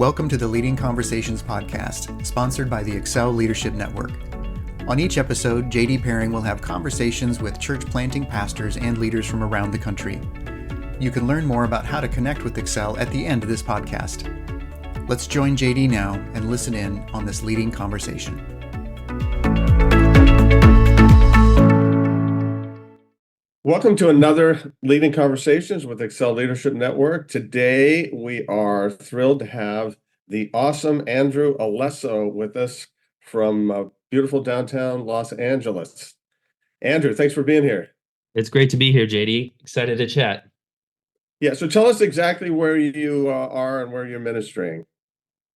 Welcome to the Leading Conversations podcast, sponsored by the Excel Leadership Network. On each episode, JD Pairing will have conversations with church planting pastors and leaders from around the country. You can learn more about how to connect with Excel at the end of this podcast. Let's join JD now and listen in on this leading conversation. Welcome to another Leading Conversations with Excel Leadership Network. Today, we are thrilled to have the awesome Andrew Alesso with us from beautiful downtown Los Angeles. Andrew, thanks for being here. It's great to be here, JD. Excited to chat. Yeah, so tell us exactly where you are and where you're ministering.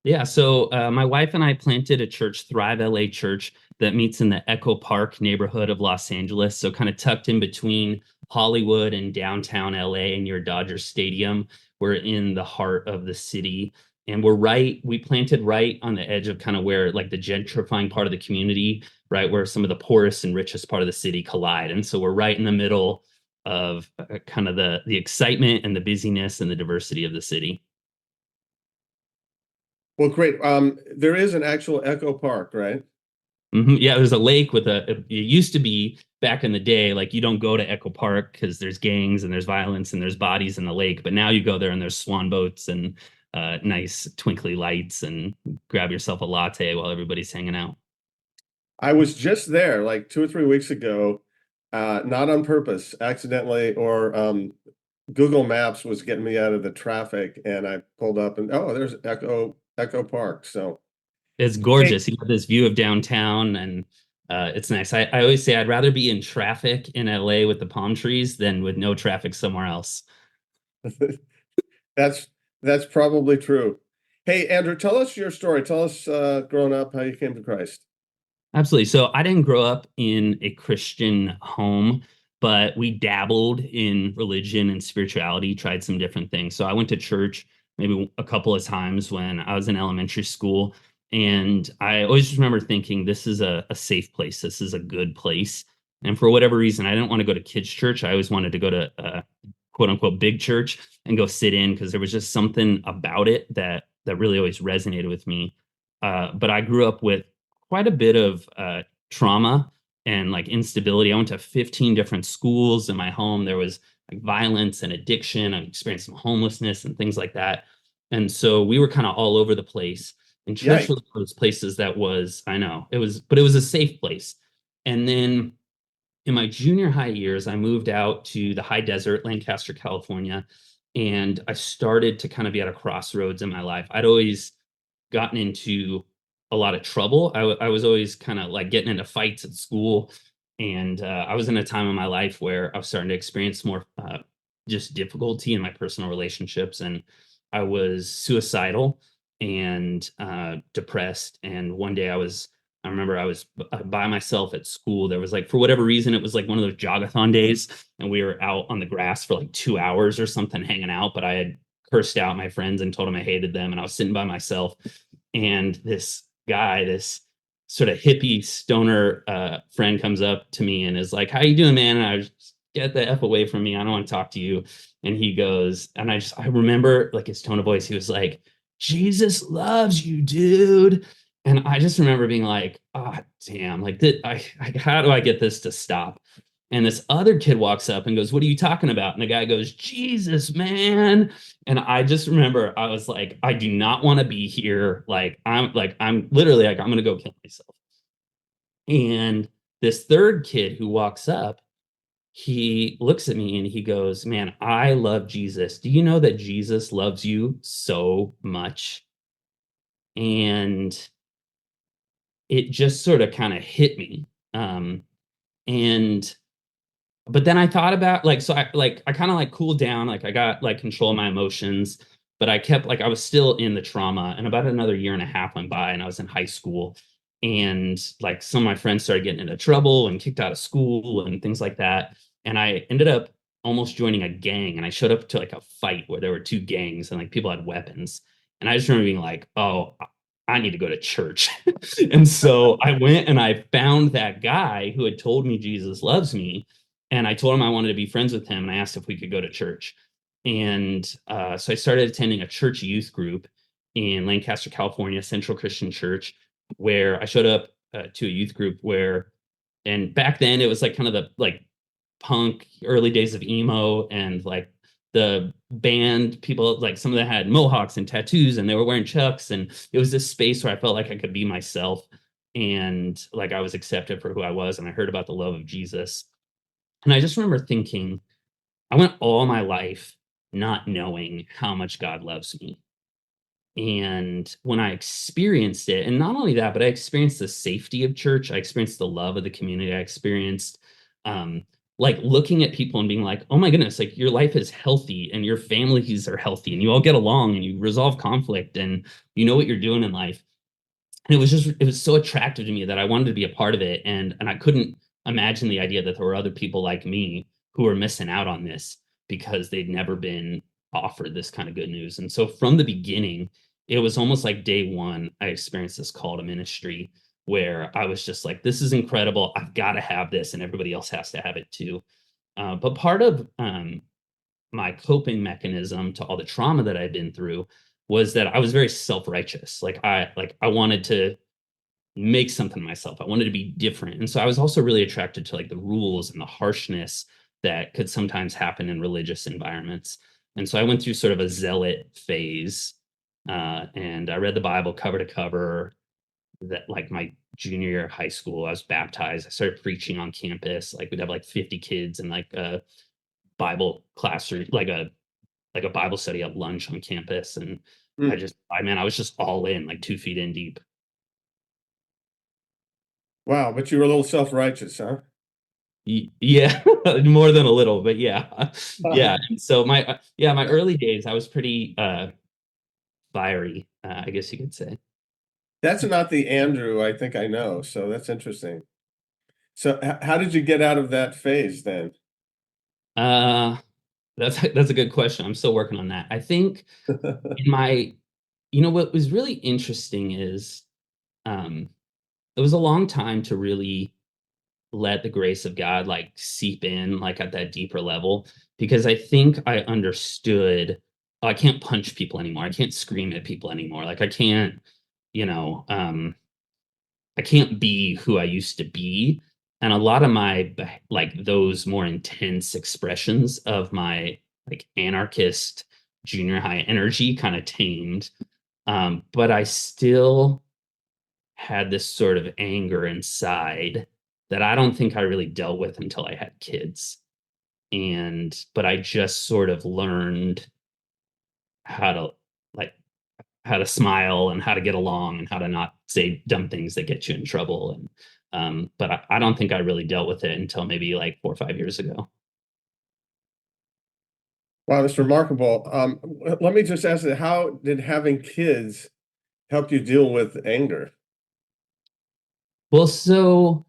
Yeah, so my wife and I planted a church, Thrive LA Church, that meets in the Echo Park neighborhood of Los Angeles. So kind of tucked in between Hollywood and downtown LA near Dodger Stadium. We're in the heart of the city. And we planted right on the edge of kind of where like the gentrifying part of the community, right, where some of the poorest and richest part of the city collide. And so we're right in the middle of kind of the excitement and the busyness and the diversity of the city. Well, great. There is an actual Echo Park, right? Mm-hmm. Yeah, there's a lake it used to be back in the day, like you don't go to Echo Park because there's gangs and there's violence and there's bodies in the lake. But now you go there and there's swan boats and nice twinkly lights and grab yourself a latte while everybody's hanging out. I was just there like 2 or 3 weeks ago, not on purpose, accidentally, or Google Maps was getting me out of the traffic and I pulled up and, there's Echo Park. So it's gorgeous. You have this view of downtown and it's nice. I always say I'd rather be in traffic in LA with the palm trees than with no traffic somewhere else. That's probably true. Hey, Andrew, tell us your story. Tell us growing up how you came to Christ. Absolutely. So I didn't grow up in a Christian home, but we dabbled in religion and spirituality, tried some different things. So I went to church maybe a couple of times when I was in elementary school. And I always remember thinking, this is a safe place. This is a good place. And for whatever reason, I didn't want to go to kids' church. I always wanted to go to quote unquote big church and go sit in because there was just something about it that really always resonated with me. But I grew up with quite a bit of trauma and like instability. I went to 15 different schools in my home. There was like violence and addiction. I experienced some homelessness and things like that. And so we were kind of all over the place. And church was one of those places that was, it was a safe place. And then in my junior high years, I moved out to the high desert, Lancaster, California. And I started to kind of be at a crossroads in my life. I'd always gotten into a lot of trouble. I was always kind of like getting into fights at school. And I was in a time in my life where I was starting to experience more just difficulty in my personal relationships. And I was suicidal and depressed. And one day I remember I was by myself at school. There was like, for whatever reason, it was like one of those jogathon days. And we were out on the grass for like 2 hours or something hanging out. But I had cursed out my friends and told them I hated them. And I was sitting by myself. And this guy, this sort of hippie stoner friend comes up to me and is like, "How you doing, man?" And I was just, "Get the F away from me. I don't want to talk to you." And he goes, and I remember like his tone of voice. He was like, "Jesus loves you, dude." And I just remember being like, "Ah, oh, damn, like how do I get this to stop?" And this other kid walks up and goes, "What are you talking about?" And the guy goes, "Jesus, man." And I just remember I was like, I do not want to be here. I'm literally like, I'm going to go kill myself. And this third kid who walks up, he looks at me and he goes, "Man, I love Jesus. Do you know that Jesus loves you so much?" And it just sort of kind of hit me. But then I thought about I kind of like cooled down, like I got like control of my emotions, but I was still in the trauma. And about another year and a half went by and I was in high school. And like some of my friends started getting into trouble and kicked out of school and things like that. And I ended up almost joining a gang. And I showed up to like a fight where there were two gangs and like people had weapons. And I just remember being like, "Oh, I need to go to church." And so I went and I found that guy who had told me Jesus loves me. And I told him I wanted to be friends with him. And I asked if we could go to church. And so I started attending a church youth group. in Lancaster, California, Central Christian Church, where I showed up to a youth group and back then it was like kind of the like punk early days of emo, and like the band people, like some of them had mohawks and tattoos and they were wearing chucks, and it was this space where I felt like I could be myself, and like I was accepted for who I was, and I heard about the love of Jesus. And I just remember thinking, I went all my life not knowing how much God loves me. And when I experienced it, and not only that, but I experienced the safety of church, I experienced the love of the community, I experienced um, like looking at people and being like, oh my goodness, like your life is healthy and your families are healthy and you all get along and you resolve conflict and you know what you're doing in life. And it was so attractive to me that I wanted to be a part of it. And I couldn't imagine the idea that there were other people like me who were missing out on this because they'd never been offered this kind of good news. And so from the beginning, it was almost like day one, I experienced this call to ministry where I was just like, this is incredible. I've got to have this, and everybody else has to have it too. But part of my coping mechanism to all the trauma that I'd been through was that I was very self-righteous. Like I wanted to make something of myself. I wanted to be different. And so I was also really attracted to like the rules and the harshness that could sometimes happen in religious environments. And so I went through sort of a zealot phase. And I read the Bible cover to cover. That like my junior year of high school, I was baptized. I started preaching on campus. Like we'd have like 50 kids in like a Bible class, or like a Bible study at lunch on campus. And Hmm. I was just all in, like 2 feet in deep. Wow, but you were a little self-righteous, huh? Yeah, more than a little, but yeah. Yeah. And so my early days, I was pretty fiery, I guess you could say. That's not the Andrew I think I know, so that's interesting. So how did you get out of that phase then? Uh, that's a good question. I'm still working on that. I think in my, what was really interesting is um, it was a long time to really let the grace of God like seep in like at that deeper level, because I think I understood, oh, I can't punch people anymore. I can't scream at people anymore. Like you know, um I can't be who I used to be. And a lot of my like those more intense expressions of my like anarchist junior high energy kind of tamed. But I still had this sort of anger inside that I don't think I really dealt with until I had kids. But I just sort of learned how to like how to smile and how to get along and how to not say dumb things that get you in trouble. And but I don't think I really dealt with it until maybe like 4 or 5 years ago. Wow, that's remarkable. Let me just ask you, how did having kids help you deal with anger? Well, so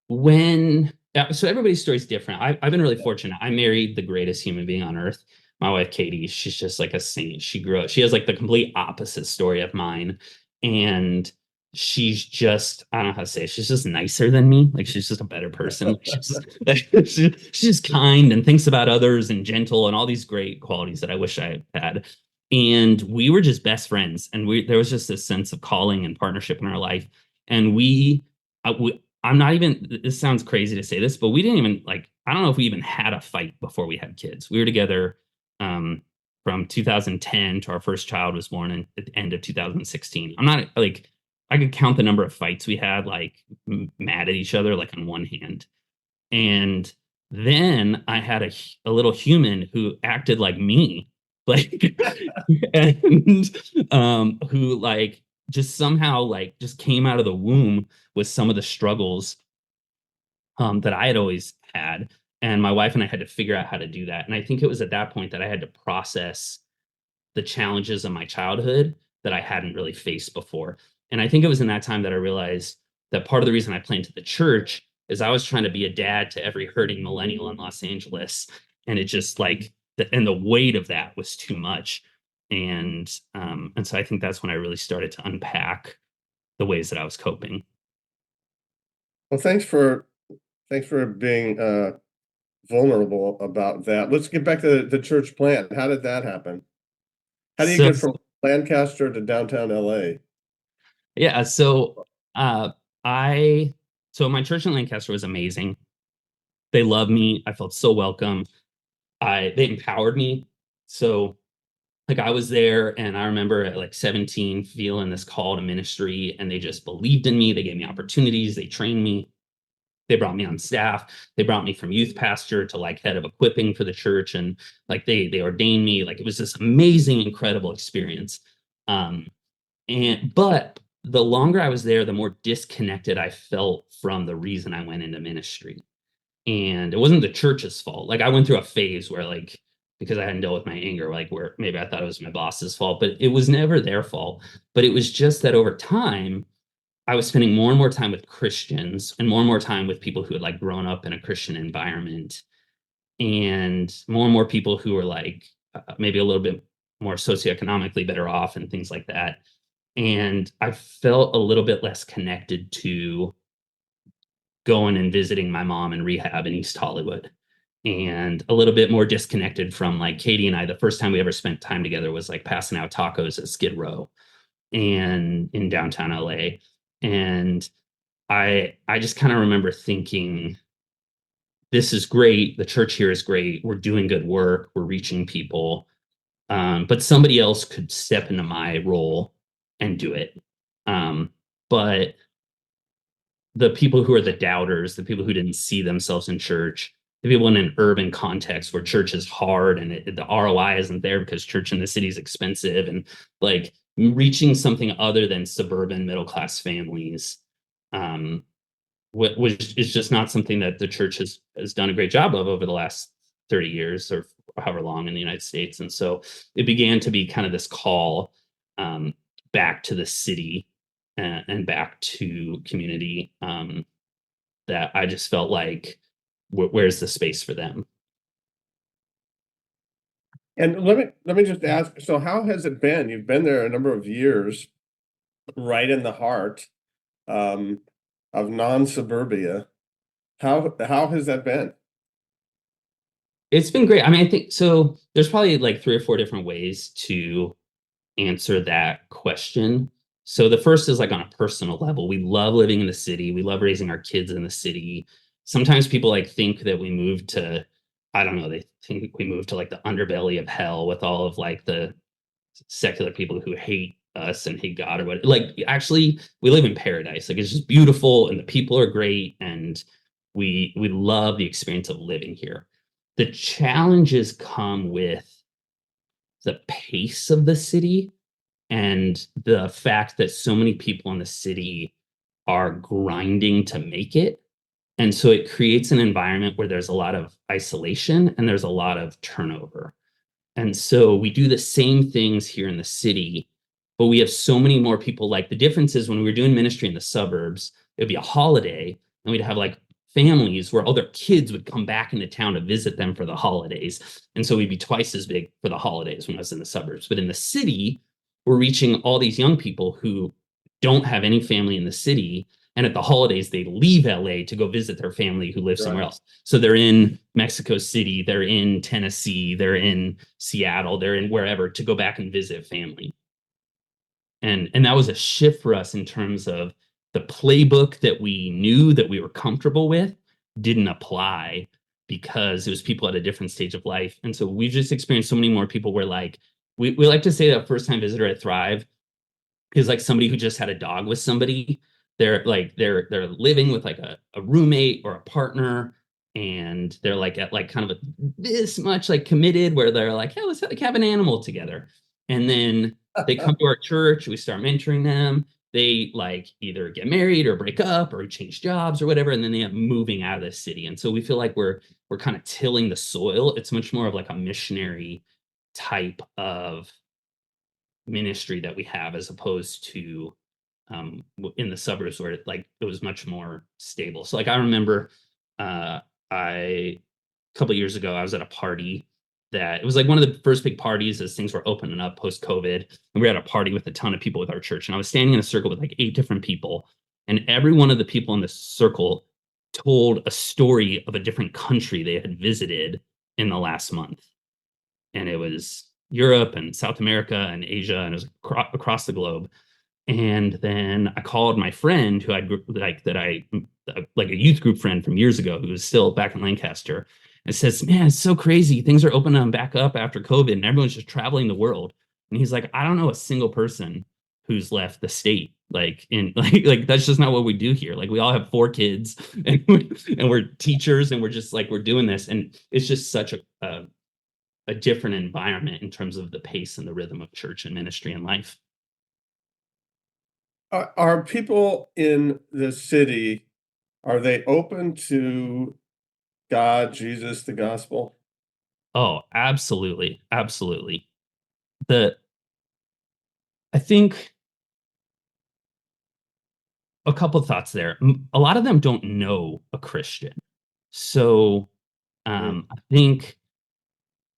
everybody's story is different. I've been really fortunate. I married the greatest human being on earth. My wife, Katie, she's just like a saint. She grew up, she has like the complete opposite story of mine. And she's just, I don't know how to say it, she's just nicer than me. Like she's just a better person. She's just kind and thinks about others and gentle and all these great qualities that I wish I had. And we were just best friends. And there was just this sense of calling and partnership in our life. And I'm not even, this sounds crazy to say this, but we didn't even like, I don't know if we even had a fight before we had kids. We were together um, from 2010 to our first child was born at the end of 2016. I'm not like, I could count the number of fights we had, like mad at each other, like on one hand. And then I had a little human who acted like me, like, and who like just somehow like just came out of the womb with some of the struggles that I had always had. And my wife and I had to figure out how to do that. And I think it was at that point that I had to process the challenges of my childhood that I hadn't really faced before. And I think it was in that time that I realized that part of the reason I planted the church is I was trying to be a dad to every hurting millennial in Los Angeles. And it just like, the weight of that was too much. And so I think that's when I really started to unpack the ways that I was coping. Well, thanks for being vulnerable about that. Let's get back to the church plant. How did that happen? How do you So get from Lancaster to downtown LA. Yeah, so I so my church in Lancaster was amazing. They loved me. I felt so welcome. They empowered me. So like I was there and I remember at like 17 feeling this call to ministry, and they just believed in me. They gave me opportunities, they trained me, they brought me on staff, they brought me from youth pastor to like head of equipping for the church, and like they ordained me. Like it was this amazing, incredible experience. Um, but the longer I was there, the more disconnected I felt from the reason I went into ministry. And it wasn't the church's fault. Like I went through a phase where like, because I hadn't dealt with my anger, like where maybe I thought it was my boss's fault, but it was never their fault. But it was just that over time, I was spending more and more time with Christians and more time with people who had like grown up in a Christian environment, and more people who were like maybe a little bit more socioeconomically better off and things like that. And I felt a little bit less connected to going and visiting my mom in rehab in East Hollywood, and a little bit more disconnected from like Katie and I. The first time we ever spent time together was like passing out tacos at Skid Row and in downtown LA. And I just kind of remember thinking, this is great. The church here is great. We're doing good work. We're reaching people. But somebody else could step into my role and do it. But the people who are the doubters, the people who didn't see themselves in church, the people in an urban context where church is hard and the ROI isn't there because church in the city is expensive, and like reaching something other than suburban middle class families, which is just not something that the church has done a great job of over the last 30 years or however long in the United States. And so it began to be kind of this call back to the city and back to community, that I just felt like, where's the space for them? And let me just ask, so how has it been? You've been there a number of years, right in the heart of non-suburbia. How has that been? It's been great. I mean, I think so. There's probably like 3 or 4 different ways to answer that question. So the first is like on a personal level. We love living in the city. We love raising our kids in the city. Sometimes people like think that we moved to, I don't know, they think we moved to like the underbelly of hell with all of like the secular people who hate us and hate God or what. Like actually, we live in paradise. Like it's just beautiful and the people are great, and we love the experience of living here. The challenges come with the pace of the city and the fact that so many people in the city are grinding to make it. And so it creates an environment where there's a lot of isolation and there's a lot of turnover. And so we do the same things here in the city, but we have so many more people. Like the difference is when we were doing ministry in the suburbs, it'd be a holiday and we'd have like families where all their kids would come back into town to visit them for the holidays. And so we'd be twice as big for the holidays when I was in the suburbs. But in the city, we're reaching all these young people who don't have any family in the city. And at the holidays, they leave LA to go visit their family who lives somewhere else. So they're in Mexico City, they're in Tennessee, they're in Seattle, they're in wherever to go back and visit family. And that was a shift for us in terms of the playbook that we knew that we were comfortable with didn't apply because it was people at a different stage of life. And so we've just experienced so many more people where like, we like to say that first time visitor at Thrive is like somebody who just had a dog with somebody. They're like, they're living with like a roommate or a partner, and they're like at like kind of this much like committed where they're like, hey, let's like have an animal together. And then they come to our church, we start mentoring them. They like either get married or break up or change jobs or whatever, and then they end up moving out of the city. And so we feel like we're kind of tilling the soil. It's much more of like a missionary type of ministry that we have, as opposed to in the suburbs where it was much more stable. So like I remember a couple of years ago, I was at a party that it was like one of the first big parties as things were opening up post COVID. And we were at a party with a ton of people with our church. And I was standing in a circle with like 8 different people. And every one of the people in this circle told a story of a different country they had visited in the last month. And it was Europe and South America and Asia, and it was across the globe. And then I called my friend who I'd like a youth group friend from years ago who was still back in Lancaster, and says, "Man, it's so crazy. Things are opening back up after COVID, and everyone's just traveling the world." And he's like, "I don't know a single person who's left the state. Like in like that's just not what we do here. Like we all have 4 kids, and we're teachers, and we're just like we're doing this, and it's just such a different environment in terms of the pace and the rhythm of church and ministry and life." Are people in the city, are they open to God, Jesus, the gospel? Oh, absolutely, absolutely. The I think a couple thoughts there. A lot of them don't know a Christian, so Mm. I think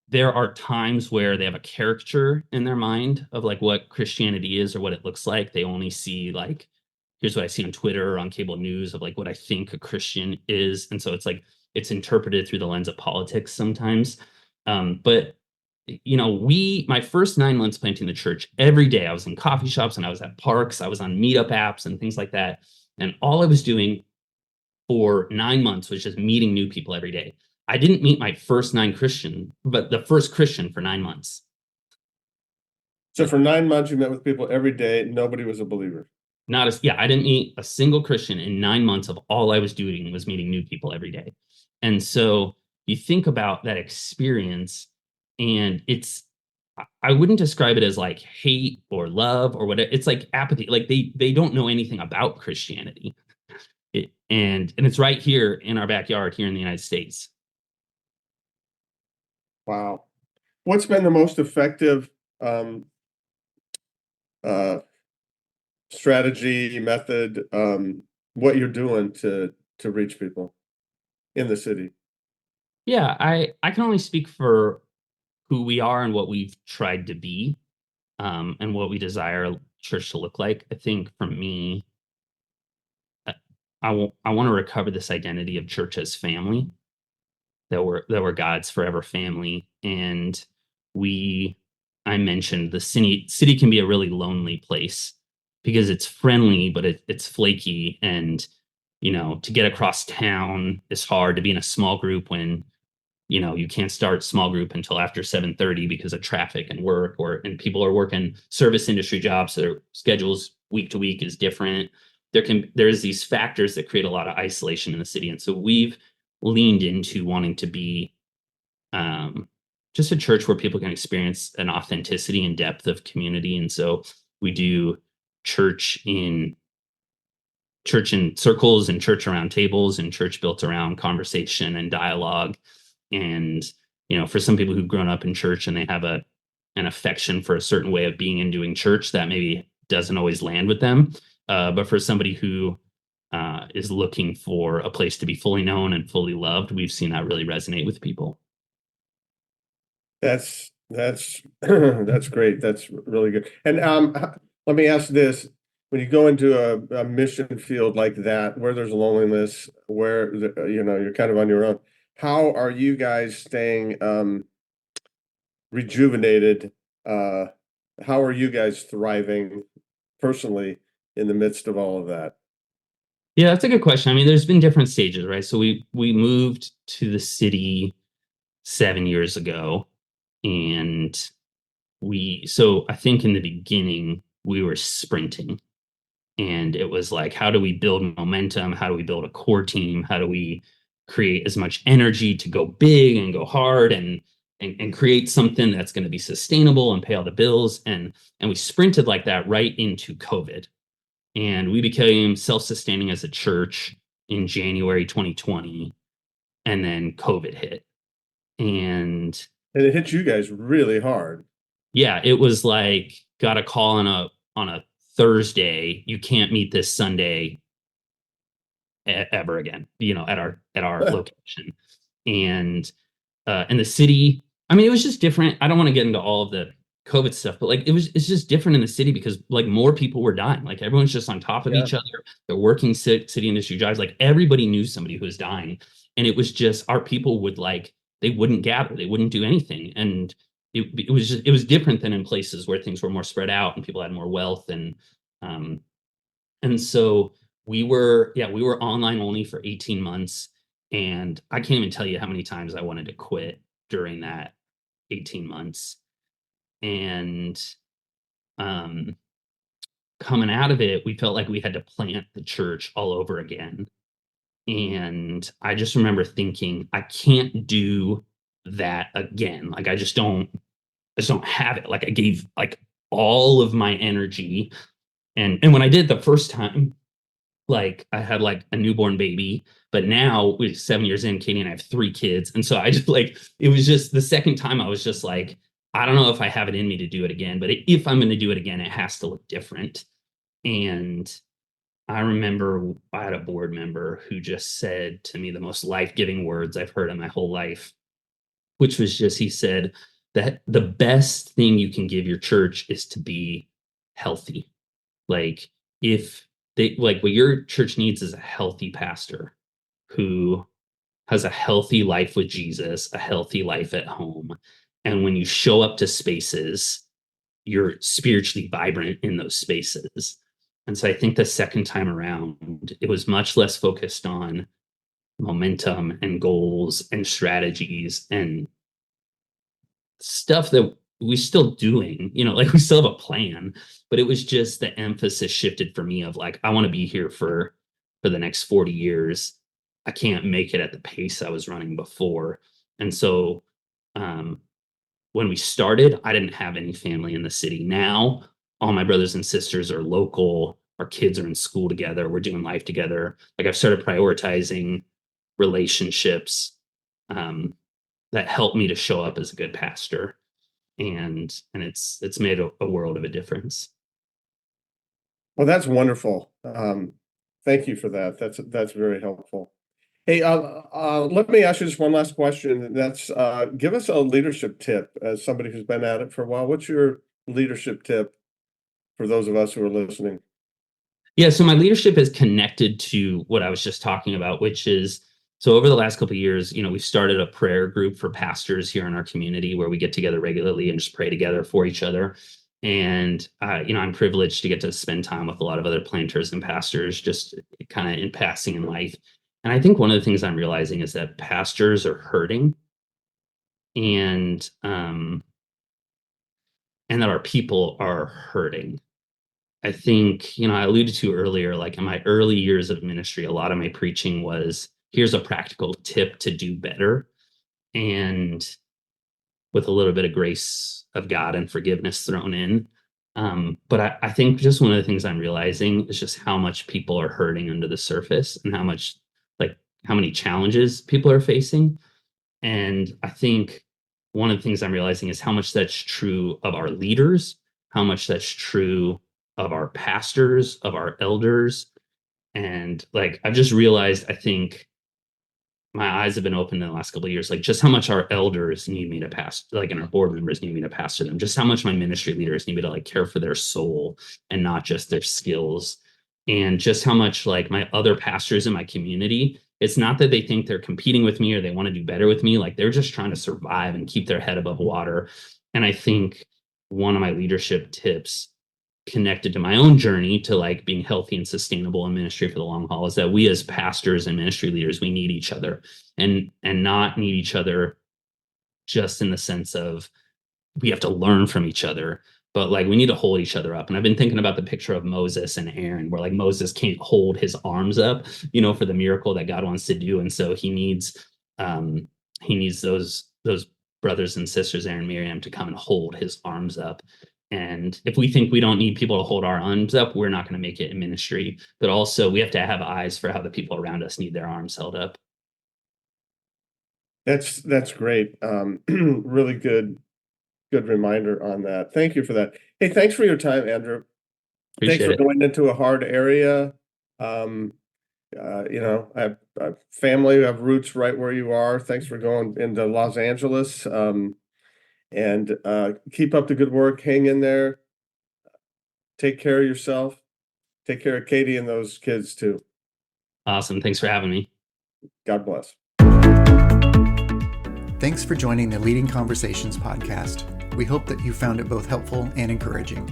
there are times where they have a caricature in their mind of like what Christianity is or what it looks like. They only see like, here's what I see on Twitter or on cable news of like what I think a Christian is. And so it's like it's interpreted through the lens of politics sometimes. But my first 9 months planting the church, every day I was in coffee shops and I was at parks, I was on meetup apps and things like that. And all I was doing for 9 months was just meeting new people every day. I didn't meet my first nine Christian, but the first Christian for 9 months. So for 9 months, you met with people every day. Nobody was a believer. I didn't meet a single Christian in 9 months of all I was doing was meeting new people every day. And so you think about that experience, and I wouldn't describe it as like hate or love or whatever. It's like apathy. Like they don't know anything about Christianity. And it's right here in our backyard here in the United States. Wow. What's been the most effective um, uh, strategy, method, what you're doing to reach people in the city? Yeah, I can only speak for who we are and what we've tried to be, and what we desire church to look like. I think for me, uh, I want to recover this identity of church as family, that we're God's forever family. And we I mentioned the city can be a really lonely place because it's friendly, but it's flaky. And to get across town is hard. To be in a small group when you can't start small group until after 7:30 because of traffic and work, and people are working service industry jobs, so their schedules week to week is different. There's these factors that create a lot of isolation in the city. And so we've leaned into wanting to be um, just a church where people can experience an authenticity and depth of community. And so we do church in church in circles and church around tables and church built around conversation and dialogue. And for some people who've grown up in church and they have an affection for a certain way of being and doing church, that maybe doesn't always land with them. But for somebody who is looking for a place to be fully known and fully loved, we've seen that really resonate with people. That's that's great. That's really good. And let me ask this: when you go into a mission field like that, where there's loneliness, where you're kind of on your own, how are you guys staying rejuvenated? How are you guys thriving personally in the midst of all of that? Yeah, that's a good question. I mean, there's been different stages, right? So we moved to the city 7 years ago, and so I think in the beginning we were sprinting, and it was like, how do we build momentum? How do we build a core team? How do we create as much energy to go big and go hard and create something that's going to be sustainable and pay all the bills? And we sprinted like that right into COVID. And we became self-sustaining as a church in January 2020, and then COVID hit. And And it hit you guys really hard. yeah, it was like, got a call on a Thursday, you can't meet this Sunday ever again, at our location. And the city, I mean, it was just different. I don't want to get into all of the COVID stuff, but like it's just different in the city because like more people were dying. Like everyone's just on top of Yeah. each other. They're working city industry jobs. Like everybody knew somebody who was dying. And it was just our people they wouldn't gather, they wouldn't do anything. And it was different than in places where things were more spread out and people had more wealth. And so we were online only for 18 months. And I can't even tell you how many times I wanted to quit during that 18 months. And um, coming out of it, we felt like we had to plant the church all over again. And I just remember thinking, I can't do that again. Like, I just don't have it. Like, I gave like all of my energy. And when I did it the first time, like, I had like a newborn baby, but now we're 7 years in, Katie and I have 3 kids. And so I just like, it was just the second time I was just like, I don't know if I have it in me to do it again, but if I'm going to do it again, it has to look different. And I remember I had a board member who just said to me the most life-giving words I've heard in my whole life, which was just, he said that the best thing you can give your church is to be healthy. Like, if they, like, what your church needs is a healthy pastor who has a healthy life with Jesus, a healthy life at home. And when you show up to spaces, you're spiritually vibrant in those spaces. And so I think the second time around, it was much less focused on momentum and goals and strategies and stuff that we're still doing, like we still have a plan, but it was just the emphasis shifted for me of like, I want to be here for the next 40 years. I can't make it at the pace I was running before. And so when we started, I didn't have any family in the city. Now, all my brothers and sisters are local. Our kids are in school together. We're doing life together. Like, I've started prioritizing relationships that help me to show up as a good pastor. And it's made a world of a difference. Well, that's wonderful. Thank you for that. That's very helpful. Hey, let me ask you just one last question. That's give us a leadership tip as somebody who's been at it for a while. What's your leadership tip for those of us who are listening? Yeah, so my leadership is connected to what I was just talking about, which is, so over the last couple of years, we started a prayer group for pastors here in our community where we get together regularly and just pray together for each other. And, I'm privileged to get to spend time with a lot of other planters and pastors, just kind of in passing in life. And I think one of the things I'm realizing is that pastors are hurting, and that our people are hurting. I think, I alluded to earlier, like in my early years of ministry, a lot of my preaching was, here's a practical tip to do better. And with a little bit of grace of God and forgiveness thrown in. But I think just one of the things I'm realizing is just how much people are hurting under the surface and how many challenges people are facing. And I think one of the things I'm realizing is how much that's true of our leaders, how much that's true of our pastors, of our elders. And like, I've just realized, I think my eyes have been opened in the last couple of years, like just how much our elders need me to pastor, like, and our board members need me to pastor them, just how much my ministry leaders need me to like care for their soul and not just their skills. And just how much like my other pastors in my community, it's not that they think they're competing with me or they want to do better with me. Like, they're just trying to survive and keep their head above water. And I think one of my leadership tips connected to my own journey to like being healthy and sustainable in ministry for the long haul is that we as pastors and ministry leaders, we need each other, and not need each other just in the sense of we have to learn from each other, but like we need to hold each other up. And I've been thinking about the picture of Moses and Aaron, where like Moses can't hold his arms up, for the miracle that God wants to do. And so he needs those brothers and sisters, Aaron and Miriam, to come and hold his arms up. And if we think we don't need people to hold our arms up, we're not going to make it in ministry. But also we have to have eyes for how the people around us need their arms held up. That's great. Really good reminder on that. Thank you for that. Hey, thanks for your time, Andrew. Thanks for going into a hard area. I have family, I have roots right where you are. Thanks for going into Los Angeles. And keep up the good work. Hang in there. Take care of yourself. Take care of Katie and those kids too. Awesome. Thanks for having me. God bless. Thanks for joining the Leading Conversations podcast. We hope that you found it both helpful and encouraging.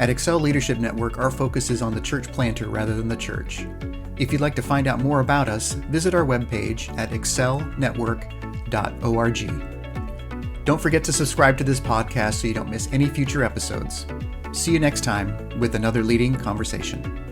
At Excel Leadership Network, our focus is on the church planter rather than the church. If you'd like to find out more about us, visit our webpage at excelnetwork.org. Don't forget to subscribe to this podcast so you don't miss any future episodes. See you next time with another leading conversation.